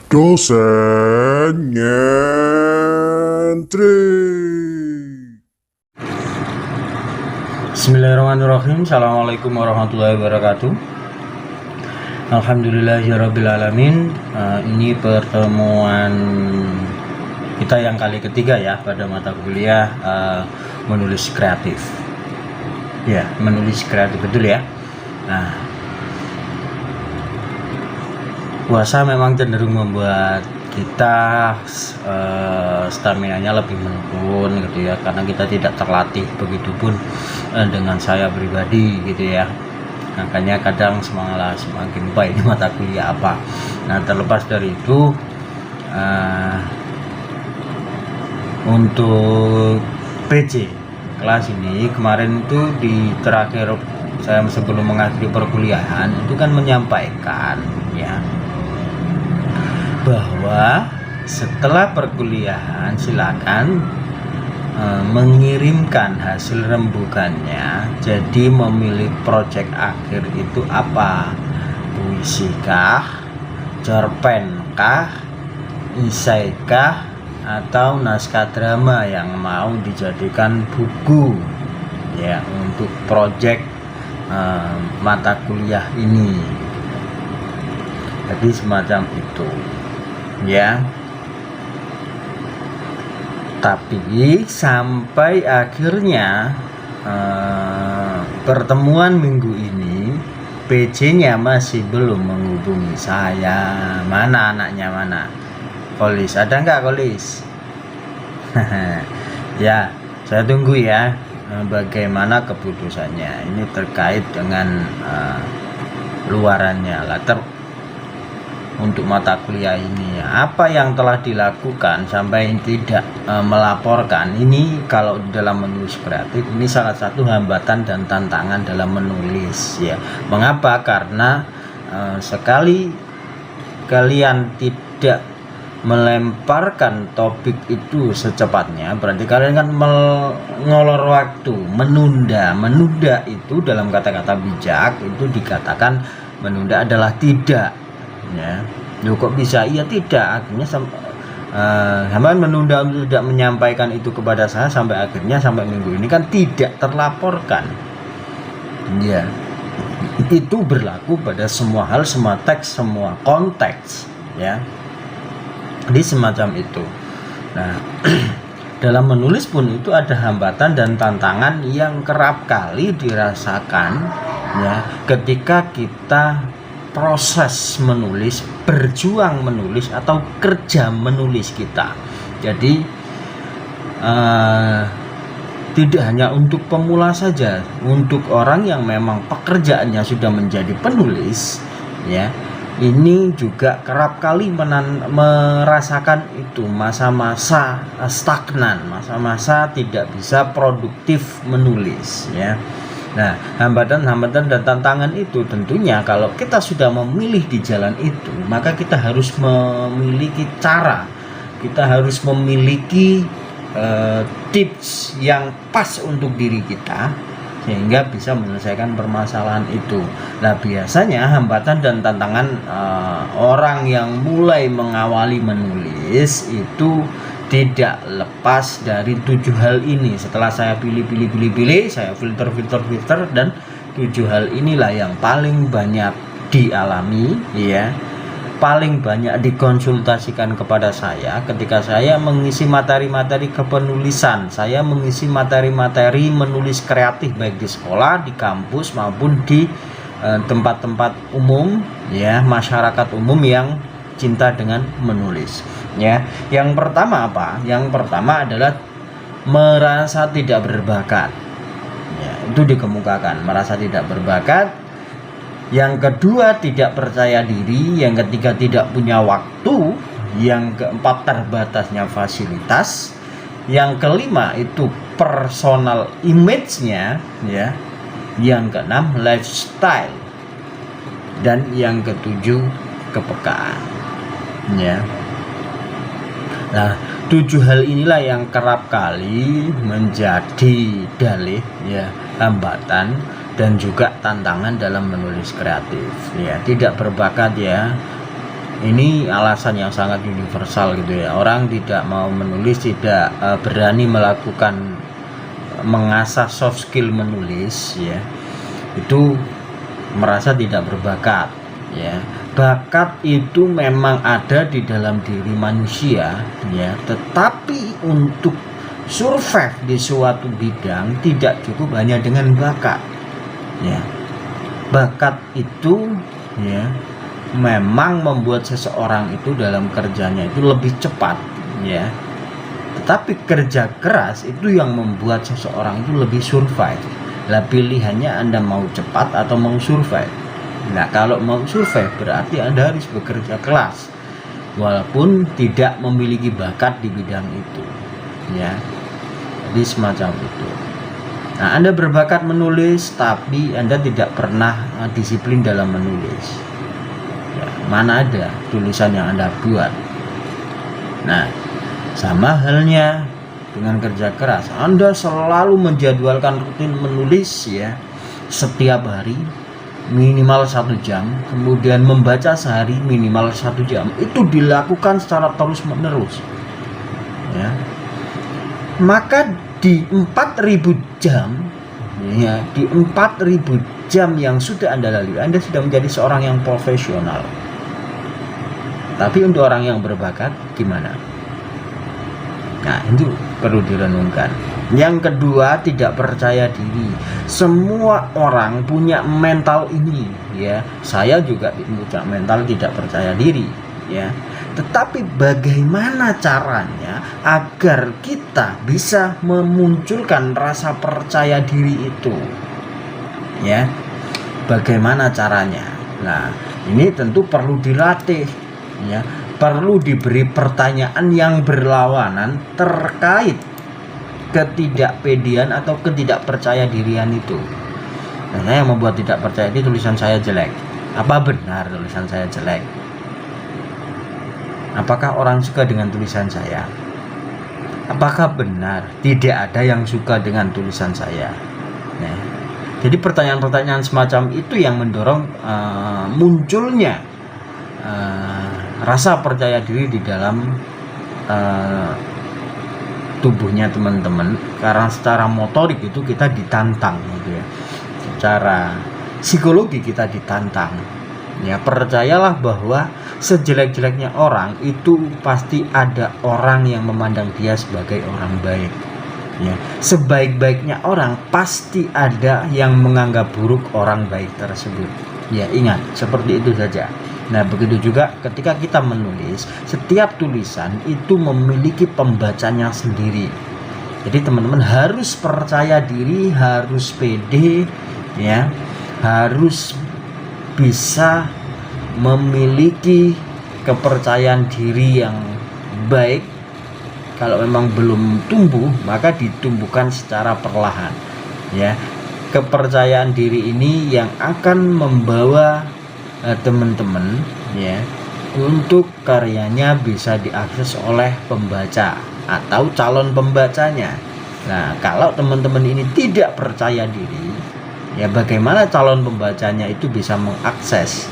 Dosen nyentrik. Bismillahirrahmanirrahim. Assalamualaikum warahmatullahi wabarakatuh. Alhamdulillahirrabbilalamin. Ini pertemuan kita yang kali ketiga ya pada mata kuliah menulis kreatif. Ya, menulis kreatif, betul ya. Nah, puasa memang cenderung membuat kita stamina-nya lebih menurun gitu ya, karena kita tidak terlatih. Begitupun dengan saya pribadi gitu ya, makanya kadang semakin baik ini mata kuliah apa. Nah, terlepas dari itu, untuk PC kelas ini kemarin itu di terakhir saya sebelum mengakhiri perkuliahan itu kan menyampaikan ya bahwa setelah perkuliahan silakan mengirimkan hasil rembukannya. Jadi memilih proyek akhir itu apa? Puisi kah, cerpen kah, esai kah, atau naskah drama yang mau dijadikan buku ya untuk proyek mata kuliah ini. Jadi semacam itu ya. Tapi sampai akhirnya pertemuan minggu ini PC-nya masih belum menghubungi saya. Mana anaknya, mana? Kolis, ada nggak Kolis? Ya, saya tunggu ya bagaimana keputusannya. Ini terkait dengan luarannya lah, untuk mata kuliah ini apa yang telah dilakukan sampai tidak melaporkan. Ini kalau dalam menulis kreatif ini salah satu hambatan dan tantangan dalam menulis ya. Mengapa? Karena sekali kalian tidak melemparkan topik itu secepatnya, berarti kalian kan mengolor waktu, menunda itu dalam kata-kata bijak itu dikatakan menunda adalah tidak ya. Loh, kok bisa? Iya, tidak. Akhirnya sampai menunda untuk tidak menyampaikan itu kepada saya sampai akhirnya sampai minggu ini kan tidak terlaporkan ya. Itu berlaku pada semua hal, semua teks, semua konteks ya. Jadi semacam itu. Nah, dalam menulis pun itu ada hambatan dan tantangan yang kerap kali dirasakan ya ketika kita proses menulis, berjuang menulis atau kerja menulis kita. Jadi tidak hanya untuk pemula saja, untuk orang yang memang pekerjaannya sudah menjadi penulis ya, ini juga kerap kali merasakan itu masa-masa stagnan, masa-masa tidak bisa produktif menulis ya. Nah, hambatan-hambatan dan tantangan itu tentunya kalau kita sudah memilih di jalan itu, maka kita harus memiliki cara, kita harus memiliki tips yang pas untuk diri kita sehingga bisa menyelesaikan permasalahan itu. Nah, biasanya hambatan dan tantangan orang yang mulai mengawali menulis itu tidak lepas dari 7 hal ini. Setelah saya pilih, saya filter dan 7 hal inilah yang paling banyak dialami ya, paling banyak dikonsultasikan kepada saya ketika saya mengisi materi-materi kepenulisan, saya mengisi materi-materi menulis kreatif baik di sekolah, di kampus maupun di tempat-tempat umum ya, masyarakat umum yang cinta dengan menulis ya. Yang pertama apa? Yang pertama adalah merasa tidak berbakat ya, itu dikemukakan, merasa tidak berbakat. Yang kedua, tidak percaya diri. Yang ketiga, tidak punya waktu. Yang keempat, terbatasnya fasilitas. Yang kelima itu personal image-nya ya. Yang keenam, lifestyle. Dan yang ketujuh, kepekaan ya. Nah, 7 hal inilah yang kerap kali menjadi dalih ya, hambatan dan juga tantangan dalam menulis kreatif ya. Tidak berbakat ya, Ini alasan yang sangat universal gitu ya. Orang tidak mau menulis, tidak berani melakukan mengasah soft skill menulis ya, itu merasa tidak berbakat ya. Bakat itu memang ada di dalam diri manusia ya, tetapi untuk survive di suatu bidang tidak cukup hanya dengan bakat ya. Bakat itu ya memang membuat seseorang itu dalam kerjanya itu lebih cepat ya, tetapi kerja keras itu yang membuat seseorang itu lebih survive. Lah pilihannya Anda mau cepat atau mau survive. Nah kalau mau survive berarti Anda harus bekerja keras walaupun tidak memiliki bakat di bidang itu ya. Jadi semacam itu. Nah Anda berbakat menulis tapi Anda tidak pernah disiplin dalam menulis ya, mana ada tulisan yang Anda buat. Nah sama halnya dengan kerja keras. Anda selalu menjadwalkan rutin menulis ya, setiap hari minimal 1 jam, kemudian membaca sehari minimal 1 jam. Itu dilakukan secara terus menerus ya. Maka di 4000 jam ya, di 4000 jam yang sudah Anda lalui, Anda sudah menjadi seorang yang profesional. Tapi untuk orang yang berbakat gimana? Nah itu perlu direnungkan. Yang kedua, tidak percaya diri. Semua orang punya mental ini ya. Saya juga punya mental tidak percaya diri ya. Tetapi bagaimana caranya agar kita bisa memunculkan rasa percaya diri itu ya? Bagaimana caranya? Nah ini tentu perlu dilatih ya. Perlu diberi pertanyaan yang berlawanan terkait ketidakpedean atau ketidakpercaya dirian itu. Nah, saya yang membuat tidak percaya diri, tulisan saya jelek. Apa benar tulisan saya jelek? Apakah orang suka dengan tulisan saya? Apakah benar tidak ada yang suka dengan tulisan saya? Nah, jadi pertanyaan-pertanyaan semacam itu yang mendorong munculnya rasa percaya diri di dalam tubuhnya teman-teman, karena secara motorik itu kita ditantang gitu ya, secara psikologi kita ditantang ya. Percayalah bahwa sejelek-jeleknya orang itu pasti ada orang yang memandang dia sebagai orang baik ya. Sebaik-baiknya orang pasti ada yang menganggap buruk orang baik tersebut ya. Ingat seperti itu saja. Nah begitu juga ketika kita menulis, setiap tulisan itu memiliki pembacanya sendiri. Jadi teman-teman harus percaya diri, harus pede ya, harus bisa memiliki kepercayaan diri yang baik. Kalau memang belum tumbuh, maka ditumbuhkan secara perlahan ya. Kepercayaan diri ini yang akan membawa teman-teman ya untuk karyanya bisa diakses oleh pembaca atau calon pembacanya. Nah kalau teman-teman ini tidak percaya diri ya, bagaimana calon pembacanya itu bisa mengakses?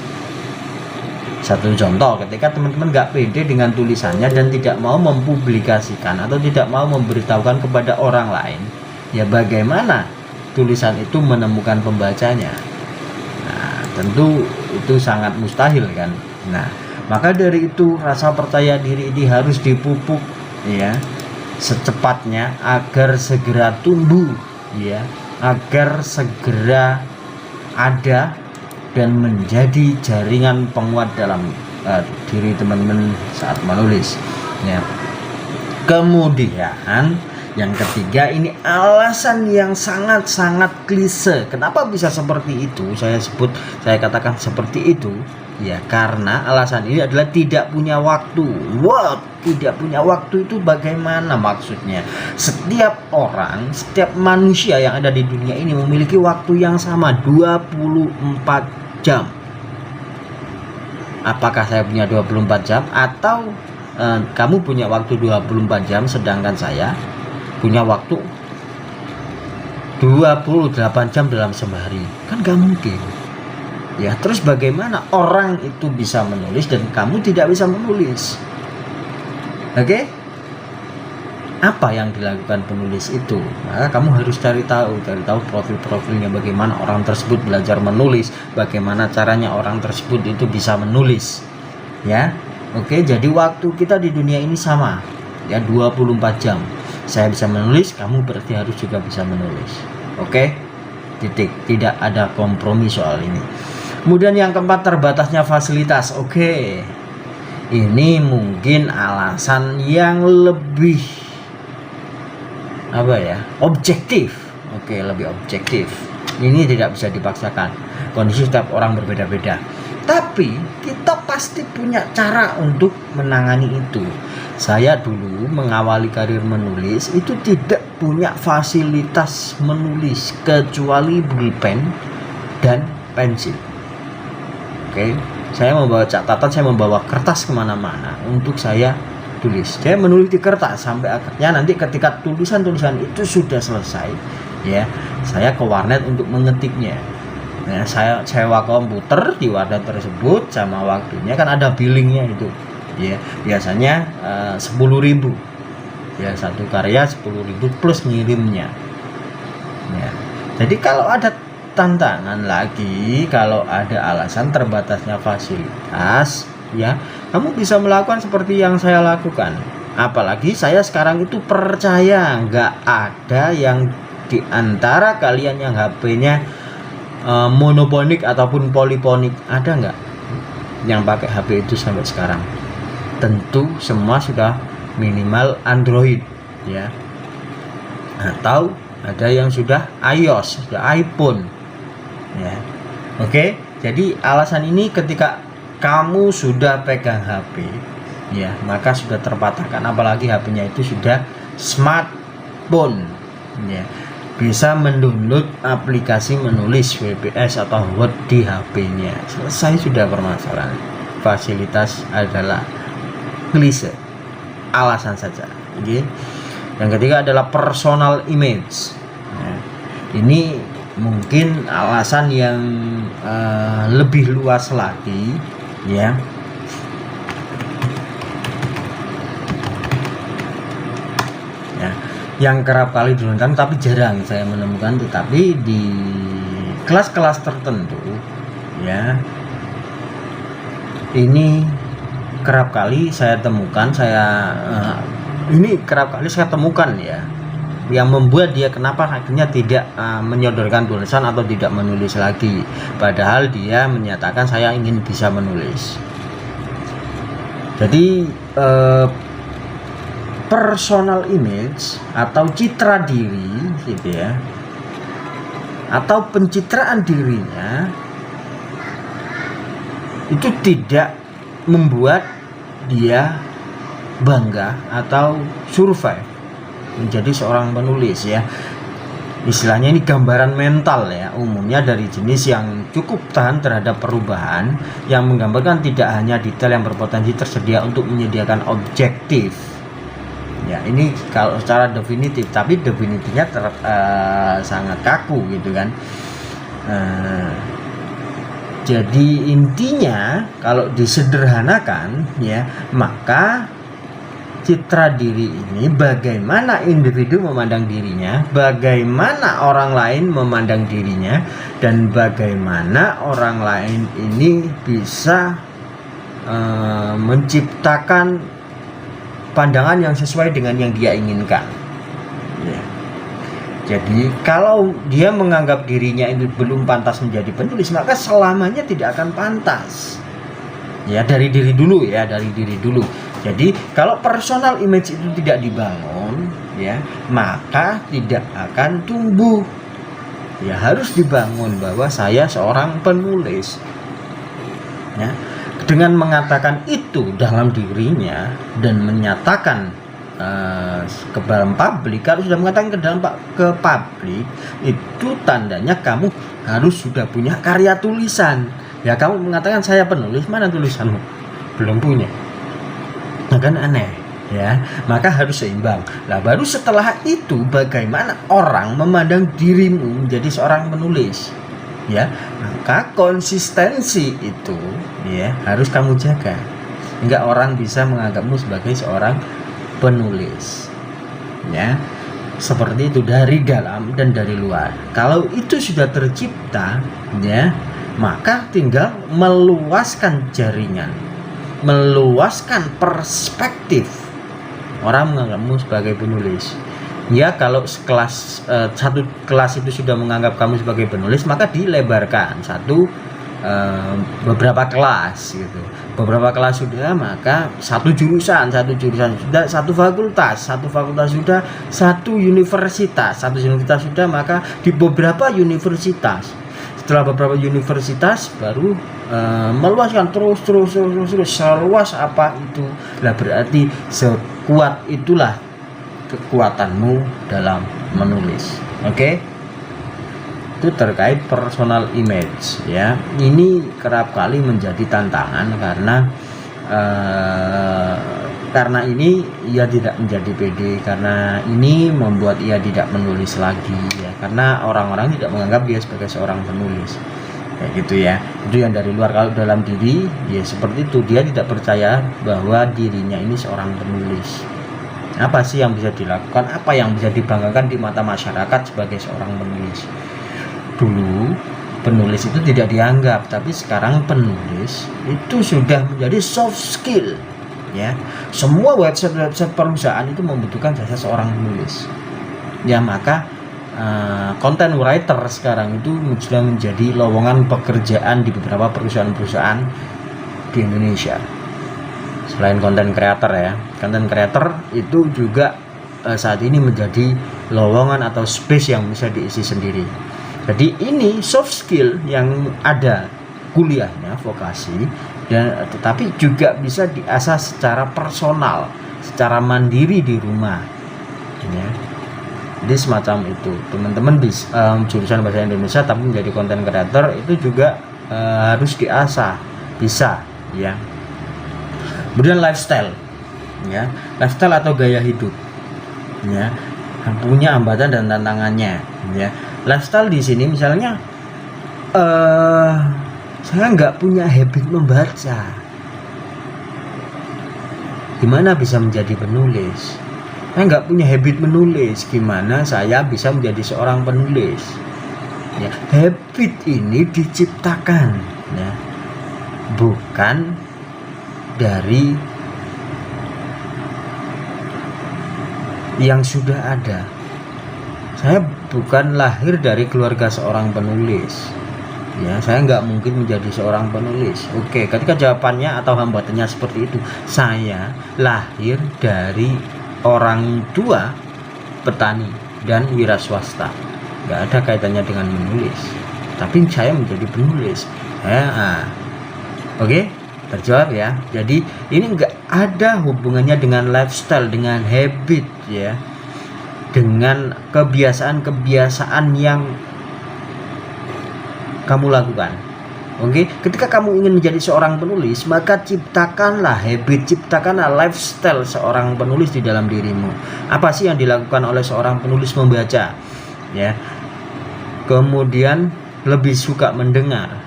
Satu contoh, ketika teman-teman nggak pede dengan tulisannya dan tidak mau mempublikasikan atau tidak mau memberitahukan kepada orang lain, ya bagaimana tulisan itu menemukan pembacanya? Tentu itu sangat mustahil kan. Nah maka dari itu rasa percaya diri ini harus dipupuk ya secepatnya agar segera tumbuh ya, agar segera ada dan menjadi jaringan penguat dalam diri teman-teman saat menulis ya. Kemudian yang ketiga, ini alasan yang sangat-sangat klise. Kenapa bisa seperti itu? Saya katakan seperti itu ya, karena alasan ini adalah tidak punya waktu. What? Tidak punya waktu itu bagaimana maksudnya? Setiap orang, setiap manusia yang ada di dunia ini memiliki waktu yang sama, 24 jam. Apakah saya punya 24 jam atau kamu punya waktu 24 jam sedangkan saya punya waktu 28 jam dalam sehari? Kan gak mungkin Ya, terus bagaimana orang itu bisa menulis dan kamu tidak bisa menulis? Oke? Apa yang dilakukan penulis itu? Maka kamu harus cari tahu profil-profilnya, bagaimana orang tersebut belajar menulis, bagaimana caranya orang tersebut itu bisa menulis. Ya. Oke, jadi waktu kita di dunia ini sama. Ya, 24 jam. Saya bisa menulis, kamu berarti harus juga bisa menulis. Oke? Titik. Tidak ada kompromi soal ini. Kemudian yang keempat, terbatasnya fasilitas. Oke. Ini mungkin alasan yang lebih objektif. Oke, lebih objektif. Ini tidak bisa dipaksakan. Kondisi setiap orang berbeda-beda. Tapi kita pasti punya cara untuk menangani itu. Saya dulu mengawali karir menulis itu tidak punya fasilitas menulis kecuali pulpen dan pensil. Oke, saya membawa catatan, saya membawa kertas kemana-mana untuk saya tulis. Saya menulis di kertas sampai akhirnya nanti ketika tulisan-tulisan itu sudah selesai, ya, saya ke warnet untuk mengetiknya. Nah, saya sewa komputer di warnet tersebut, sama waktunya kan ada billingnya itu, ya, biasanya 10.000, ya, satu karya 10.000 plus ngirimnya. Ya. Jadi kalau ada tantangan lagi, kalau ada alasan terbatasnya fasilitas, ya, kamu bisa melakukan seperti yang saya lakukan. Apalagi saya sekarang itu percaya nggak ada yang di antara kalian yang HP-nya monoponik ataupun poliponik, ada nggak yang pakai HP itu sampai sekarang? Tentu semua sudah minimal Android, ya, atau ada yang sudah iOS, sudah iPhone, ya. Oke, jadi alasan ini ketika kamu sudah pegang HP, ya, maka sudah terpatahkan. Apalagi HP-nya itu sudah smartphone, ya, bisa mendownload aplikasi menulis WPS atau Word di HP-nya. Selesai sudah permasalahan. Fasilitas adalah klise, alasan saja. Okay. Yang ketiga adalah personal image. Nah, ini mungkin alasan yang lebih luas lagi, ya. Yang kerap kali digunakan tapi jarang saya menemukan, tetapi di kelas-kelas tertentu, ya, ini kerap kali saya temukan, ya, yang membuat dia kenapa akhirnya tidak menyodorkan tulisan atau tidak menulis lagi, padahal dia menyatakan saya ingin bisa menulis. Jadi personal image atau citra diri, gitu ya, atau pencitraan dirinya itu tidak membuat dia bangga atau survive menjadi seorang penulis, ya. Istilahnya ini gambaran mental, ya, umumnya dari jenis yang cukup tahan terhadap perubahan, yang menggambarkan tidak hanya detail yang berpotensi tersedia untuk menyediakan objektif. Ya, ini kalau secara definitif, tapi definitifnya sangat kaku, gitu kan. Jadi intinya kalau disederhanakan, ya, maka citra diri ini bagaimana individu memandang dirinya, bagaimana orang lain memandang dirinya, dan bagaimana orang lain ini bisa menciptakan pandangan yang sesuai dengan yang dia inginkan, ya. Jadi kalau dia menganggap dirinya itu belum pantas menjadi penulis, maka selamanya tidak akan pantas, ya, dari diri dulu, ya, dari diri dulu. Jadi kalau personal image itu tidak dibangun, ya, maka tidak akan tumbuh. Ya, harus dibangun bahwa saya seorang penulis, ya. Dengan mengatakan itu dalam dirinya dan menyatakan ke dalam publik, kalau sudah mengatakan ke publik, itu tandanya kamu harus sudah punya karya tulisan. Ya, kamu mengatakan saya penulis, mana tulisanmu? Belum punya. Nah, kan aneh, ya. Maka harus seimbang. Nah, baru setelah itu bagaimana orang memandang dirimu menjadi seorang penulis. ya, maka konsistensi itu ya harus kamu jaga. Enggak orang bisa menganggapmu sebagai seorang penulis, ya, seperti itu dari dalam dan dari luar. Kalau itu sudah tercipta, ya, maka tinggal meluaskan jaringan, meluaskan perspektif orang menganggapmu sebagai penulis. Ya, kalau satu kelas itu sudah menganggap kamu sebagai penulis, maka dilebarkan beberapa kelas gitu. Beberapa kelas sudah, maka satu jurusan sudah, satu fakultas sudah, satu universitas sudah, maka di beberapa universitas. Setelah beberapa universitas baru meluaskan terus seluas apa itu. Lah berarti sekuat itulah kekuatanmu dalam menulis. Oke? Itu terkait personal image, ya. Ini kerap kali menjadi tantangan karena ini ia tidak menjadi pede, karena ini membuat ia tidak menulis lagi, ya, karena orang-orang tidak menganggap dia sebagai seorang penulis, kayak gitu ya. Itu yang dari luar. Kalau dalam diri ya seperti itu, dia tidak percaya bahwa dirinya ini seorang penulis. Apa sih yang bisa dilakukan, apa yang bisa dibanggakan di mata masyarakat sebagai seorang penulis? Dulu penulis itu tidak dianggap, tapi sekarang penulis itu sudah menjadi soft skill, ya. Semua website perusahaan itu membutuhkan jasa seorang penulis, ya. Maka content writer sekarang itu sudah menjadi lowongan pekerjaan di beberapa perusahaan-perusahaan di Indonesia. Selain content creator, ya, content creator itu juga saat ini menjadi lowongan atau space yang bisa diisi sendiri. Jadi ini soft skill yang ada kuliahnya, vokasi, dan tetapi juga bisa diasah secara personal, secara mandiri di rumah, ya. Jadi semacam itu, teman-teman bisa jurusan bahasa Indonesia tapi menjadi content creator itu juga harus diasah, bisa, ya. Kemudian lifestyle, ya, lifestyle atau gaya hidup, ya, punya hambatan dan tantangannya, ya. Lifestyle di sini misalnya, saya nggak punya habit membaca, gimana bisa menjadi penulis? Saya nggak punya habit menulis, gimana saya bisa menjadi seorang penulis? Ya, habit ini diciptakan, ya, bukan dari yang sudah ada. Saya bukan lahir dari keluarga seorang penulis, ya. Saya nggak mungkin menjadi seorang penulis. Oke, ketika jawabannya atau hambatannya seperti itu, saya lahir dari orang tua petani dan wira swasta, nggak ada kaitannya dengan menulis, tapi saya menjadi penulis, ya. Oke, terjawab, ya. Jadi ini enggak ada hubungannya dengan lifestyle, dengan habit, ya, dengan kebiasaan-kebiasaan yang kamu lakukan. Oke, ketika kamu ingin menjadi seorang penulis, maka ciptakanlah habit, ciptakanlah lifestyle seorang penulis di dalam dirimu. Apa sih yang dilakukan oleh seorang penulis? Membaca, ya. Kemudian lebih suka mendengar.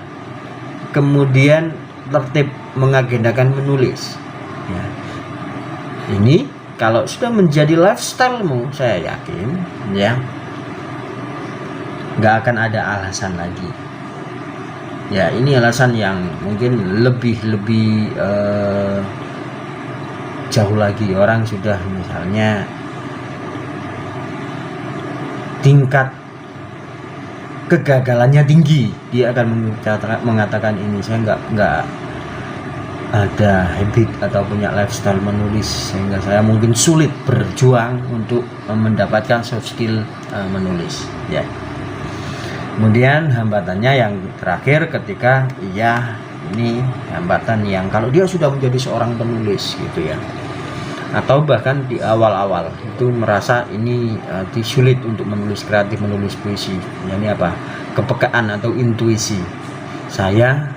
Kemudian tertib mengagendakan menulis, ya. Ini kalau sudah menjadi lifestylemu, saya yakin, ya, nggak akan ada alasan lagi. Ya, ini alasan yang mungkin lebih jauh lagi. Orang sudah misalnya tingkat kegagalannya tinggi, dia akan mengatakan ini, saya nggak ada habit atau punya lifestyle menulis, sehingga saya mungkin sulit berjuang untuk mendapatkan soft skill menulis, ya. Kemudian hambatannya yang terakhir, ketika ini hambatan yang kalau dia sudah menjadi seorang penulis, gitu ya, atau bahkan di awal-awal itu merasa ini sulit untuk menulis kreatif, menulis puisi. Ini apa? Kepekaan atau intuisi. Saya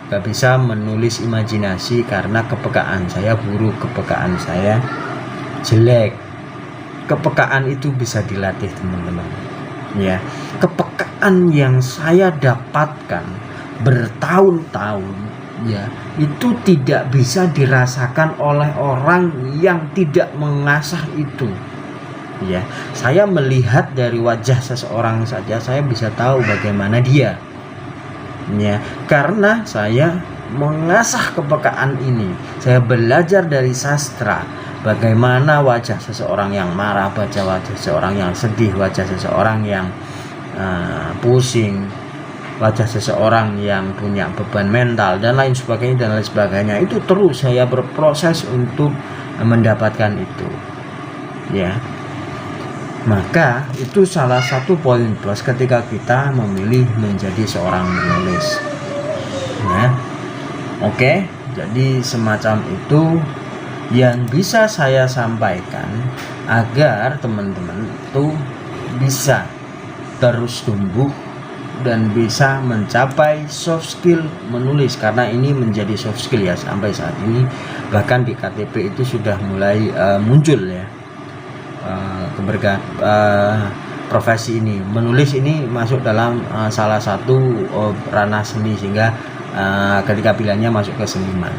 gak bisa menulis imajinasi karena kepekaan saya buruk, kepekaan saya jelek. Kepekaan itu bisa dilatih, teman-teman. ya. Kepekaan yang saya dapatkan bertahun-tahun, ya, itu tidak bisa dirasakan oleh orang yang tidak mengasah itu, ya. Saya melihat dari wajah seseorang saja saya bisa tahu bagaimana dia, ya, karena saya mengasah kepekaan ini. Saya belajar dari sastra bagaimana wajah seseorang yang marah, wajah seseorang yang sedih, wajah seseorang yang pusing, wajah seseorang yang punya beban mental dan lain sebagainya. Itu terus saya berproses untuk mendapatkan itu, ya. Maka itu salah satu poin plus ketika kita memilih menjadi seorang penulis, ya. Oke, jadi semacam itu yang bisa saya sampaikan agar teman-teman itu bisa terus tumbuh dan bisa mencapai soft skill menulis, karena ini menjadi soft skill ya sampai saat ini. Bahkan di KTP itu sudah mulai muncul ya profesi ini, menulis ini masuk dalam salah satu ranah seni, sehingga ketika pilihannya masuk ke seniman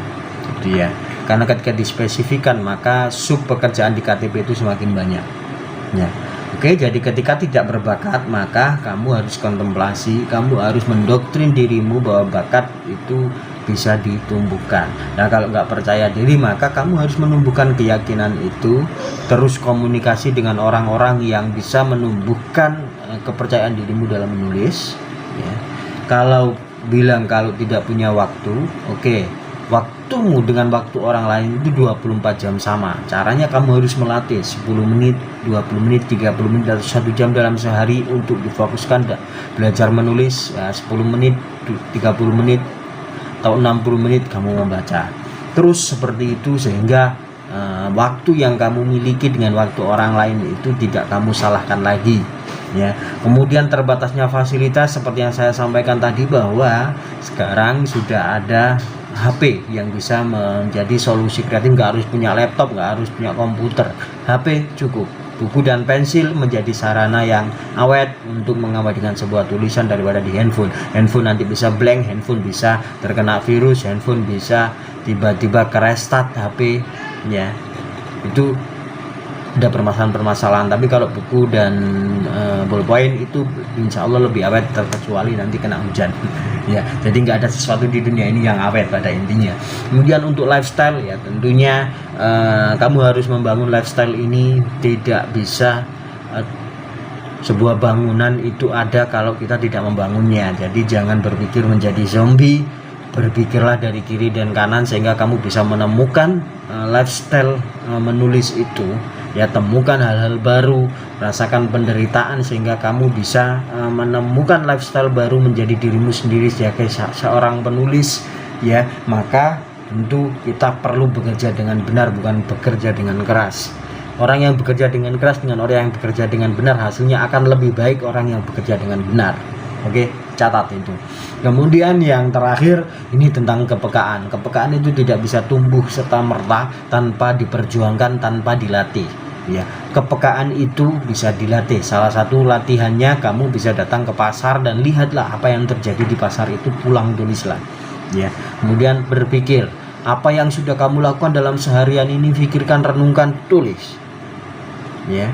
gitu ya, karena ketika dispesifikan maka sub pekerjaan di KTP itu semakin banyak, ya. Oke, jadi ketika tidak berbakat maka kamu harus kontemplasi, kamu harus mendoktrin dirimu bahwa bakat itu bisa ditumbuhkan. Nah, kalau nggak percaya diri maka kamu harus menumbuhkan keyakinan itu, terus komunikasi dengan orang-orang yang bisa menumbuhkan kepercayaan dirimu dalam menulis, ya. Kalau bilang kalau tidak punya waktu, oke, waktumu dengan waktu orang lain itu 24 jam sama. Caranya kamu harus melatih 10 menit, 20 menit, 30 menit, atau 1 jam dalam sehari untuk difokuskan belajar menulis, ya, 10 menit, 30 menit, atau 60 menit kamu membaca. Terus seperti itu sehingga waktu yang kamu miliki dengan waktu orang lain itu tidak kamu salahkan lagi, ya. Kemudian terbatasnya fasilitas seperti yang saya sampaikan tadi, bahwa sekarang sudah ada HP yang bisa menjadi solusi kreatif. Nggak harus punya laptop, nggak harus punya komputer, HP cukup. Buku dan pensil menjadi sarana yang awet untuk mengabadikan sebuah tulisan daripada di handphone. Handphone nanti bisa blank, handphone bisa terkena virus, handphone bisa tiba-tiba restart HP, ya. Itu ada permasalahan-permasalahan. Tapi kalau buku dan ballpoint itu insya Allah lebih awet, terkecuali nanti kena hujan, ya. Jadi nggak ada sesuatu di dunia ini yang awet pada intinya. Kemudian untuk lifestyle, ya tentunya kamu harus membangun lifestyle ini. Tidak bisa sebuah bangunan itu ada kalau kita tidak membangunnya. Jadi jangan berpikir menjadi zombie, berpikirlah dari kiri dan kanan sehingga kamu bisa menemukan lifestyle menulis itu, ya. Temukan hal-hal baru, rasakan penderitaan sehingga kamu bisa menemukan lifestyle baru menjadi dirimu sendiri sebagai seorang penulis, ya. Maka tentu kita perlu bekerja dengan benar, bukan bekerja dengan keras. Orang yang bekerja dengan keras dengan orang yang bekerja dengan benar, hasilnya akan lebih baik orang yang bekerja dengan benar. Oke, catat itu. Kemudian yang terakhir ini tentang kepekaan. Kepekaan itu tidak bisa tumbuh serta-merta tanpa diperjuangkan, tanpa dilatih, ya. Kepekaan itu bisa dilatih. Salah satu latihannya kamu bisa datang ke pasar dan lihatlah apa yang terjadi di pasar itu, pulang tulislah, ya. Kemudian berpikir apa yang sudah kamu lakukan dalam seharian ini, pikirkan, renungkan, tulis, ya.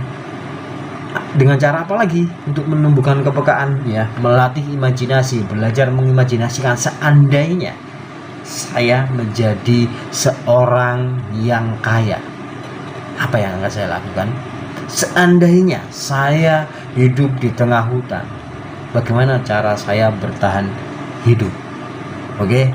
Dengan cara apa lagi untuk menumbuhkan kepekaan, ya? Melatih imajinasi, belajar mengimajinasikan seandainya saya menjadi seorang yang kaya, apa yang akan saya lakukan? Seandainya saya hidup di tengah hutan, bagaimana cara saya bertahan hidup? Oke,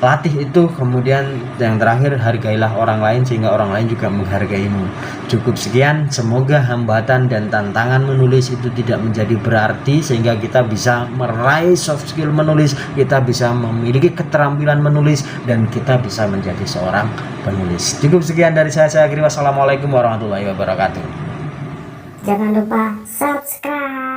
latih itu. Kemudian yang terakhir, hargailah orang lain sehingga orang lain juga menghargaimu. Cukup sekian, semoga hambatan dan tantangan menulis itu tidak menjadi berarti sehingga kita bisa meraih soft skill menulis, kita bisa memiliki keterampilan menulis, dan kita bisa menjadi seorang penulis. Cukup sekian dari saya akhiri. Wassalamualaikum warahmatullahi wabarakatuh. Jangan lupa subscribe.